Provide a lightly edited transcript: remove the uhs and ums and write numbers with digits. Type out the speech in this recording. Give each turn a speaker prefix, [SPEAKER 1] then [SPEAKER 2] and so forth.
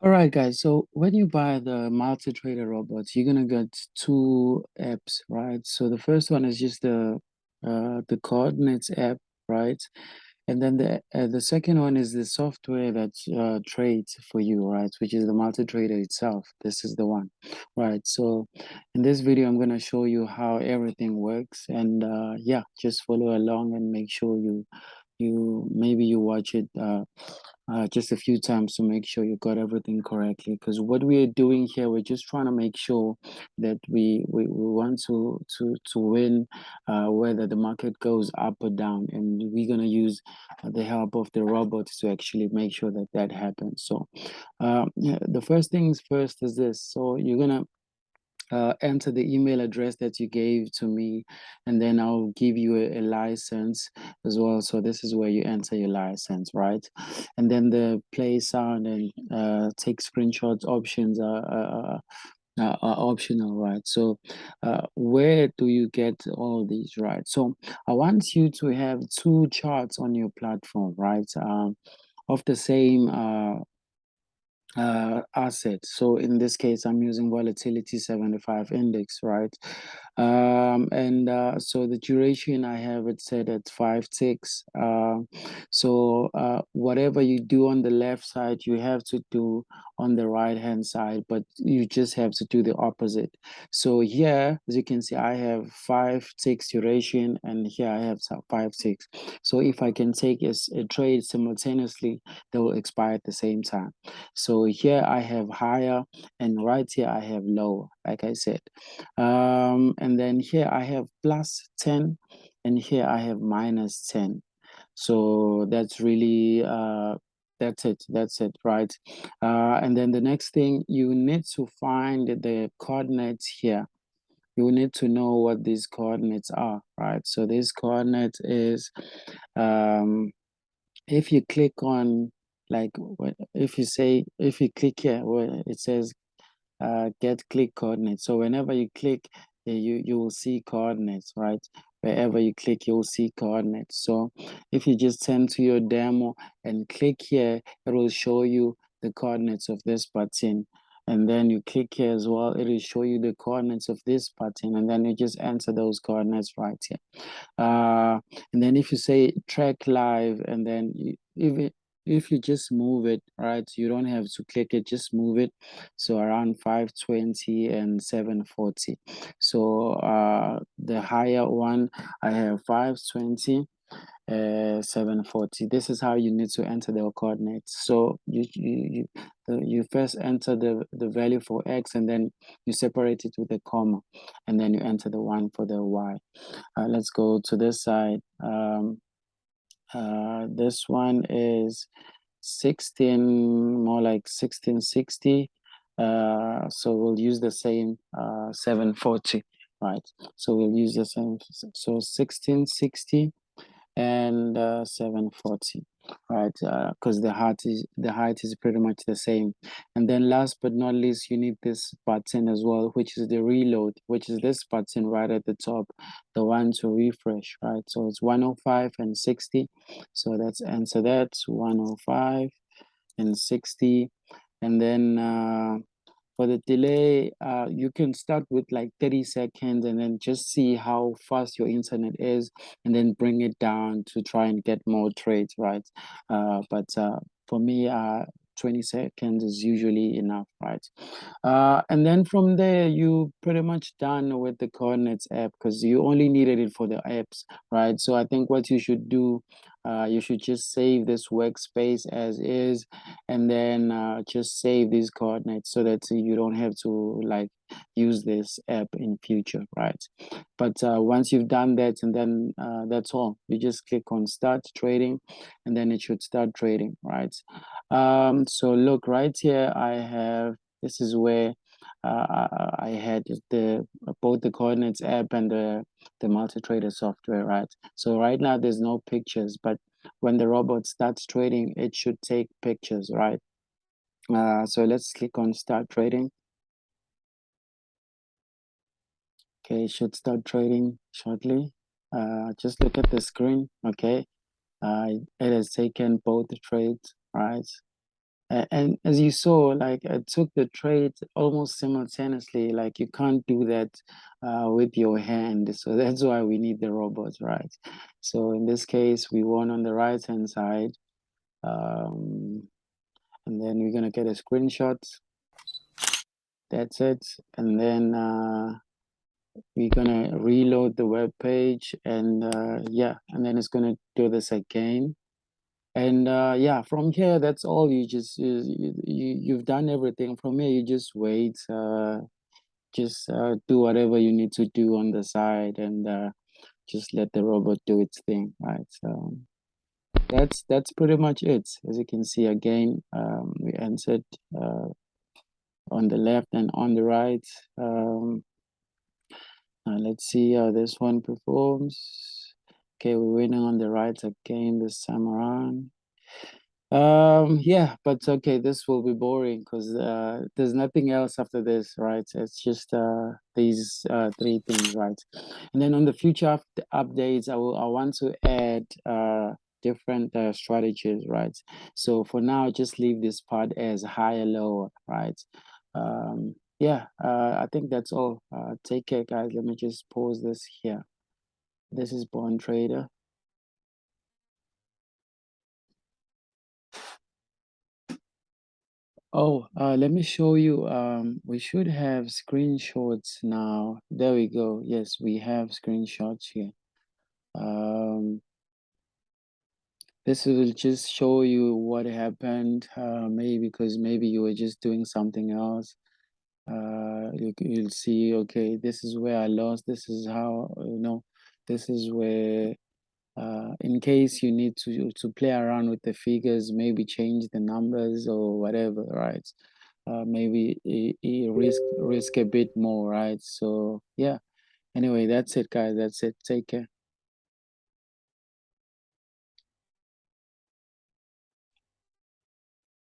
[SPEAKER 1] All right, guys. So when you buy the multi-trader robots, you're gonna get two apps, right? So the first one is just the coordinates app, right? And then the second one is the software that trades for you, right? Which is the multi-trader itself. This is the one, right? So in this video, I'm gonna show you how everything works, and yeah, just follow along and make sure you maybe you watch it just a few times to make sure you got everything correctly, because what we are doing here, we're just trying to make sure that we want to win, whether the market goes up or down, and we're going to use the help of the robots to actually make sure that that happens. So yeah, the first things first is this. So you're going to enter the email address that you gave to me, and then I'll give you a license as well. So this is where you enter your license, right? And then the play sound and take screenshots options are optional, right? So where do you get all these, right? So I want you to have two charts on your platform, right? Of the same asset. So in this case, I'm using volatility 75 index, right? And so the duration I have it set at 5 ticks. So whatever you do on the left side, you have to do on the right hand side, but you just have to do the opposite. So here, as you can see, I have 5 ticks duration, and here I have 5 ticks. So if I can take a trade simultaneously, they will expire at the same time. So here I have higher, and right here I have lower, like I said. And then here I have plus 10, and here I have minus 10. So that's really that's it, right? And then the next thing, you need to find the coordinates here. You need to know what these coordinates are, right? So this coordinate is um if you click on, like, if you click here where it says get click coordinates. So whenever you click, you will see coordinates, right? Wherever you click, you'll see coordinates. So if you just turn to your demo and click here, it will show you the coordinates of this button. And then you click here as well, it will show you the coordinates of this button, and then you just enter those coordinates right here. uh, and then if you say track live, and then if you just move it, right, you don't have to click it, just move it. So around 520 and 740. So the higher one, I have 520, 740. This is how you need to enter the coordinates. So you first enter the value for x, and then you separate it with a comma, and then you enter the one for the y. Let's go to this side. This one is 16, more like 1660. So we'll use the same 740, right? So we'll use the same. So 1660 and 740, right? Because the height is pretty much the same. And then last but not least, you need this button as well, which is the reload, which is this button right at the top, the one to refresh, right? So it's 105 and 60. So let's answer that. 105 and 60. And then for the delay, you can start with like 30 seconds, and then just see how fast your internet is, and then bring it down to try and get more trades, right? But for me, 20 seconds is usually enough, right? And then from there, you pretty much done with the coordinates app, because you only needed it for the apps, right? So I think what you should do, you should just save this workspace as is, and then just save these coordinates so that you don't have to like use this app in future, right? But once you've done that, and then that's all. You just click on start trading, and then it should start trading, right? So look right here, this is where I had the both the coordinates app and the multi-trader software, right? So right now there's no pictures, but when the robot starts trading, it should take pictures, right? So let's click on start trading. Okay, it should start trading shortly. Just look at the screen, okay? It has taken both trades, right? And as you saw, like I took the trade almost simultaneously. Like you can't do that with your hand. So that's why we need the robots, right? So in this case, we won on the right hand side. Um, and then we're gonna get a screenshot. That's it. And then we're gonna reload the web page, and yeah, and then it's gonna do this again. And yeah, from here, that's all. You've done everything. From here, you just wait. Just do whatever you need to do on the side, and just let the robot do its thing, right? So that's pretty much it. As you can see again, we entered on the left and on the right. Let's see how this one performs. Okay, we're winning on the right again this time around. Yeah, but okay, this will be boring because there's nothing else after this, right? It's just these three things, right? And then on the future updates, I want to add different strategies, right? So for now, just leave this part as high or low, right? Yeah, I think that's all. Take care, guys. Let me just pause this here. This is Bond Trader. Oh, let me show you. We should have screenshots now. There we go. Yes, we have screenshots here. Um, this will just show you what happened. Maybe because maybe you were just doing something else. You'll see, okay, this is where I lost. This is how, this is where, in case you need to play around with the figures, maybe change the numbers or whatever, right? Maybe risk a bit more, right? So yeah. Anyway, that's it, guys. That's it. Take care.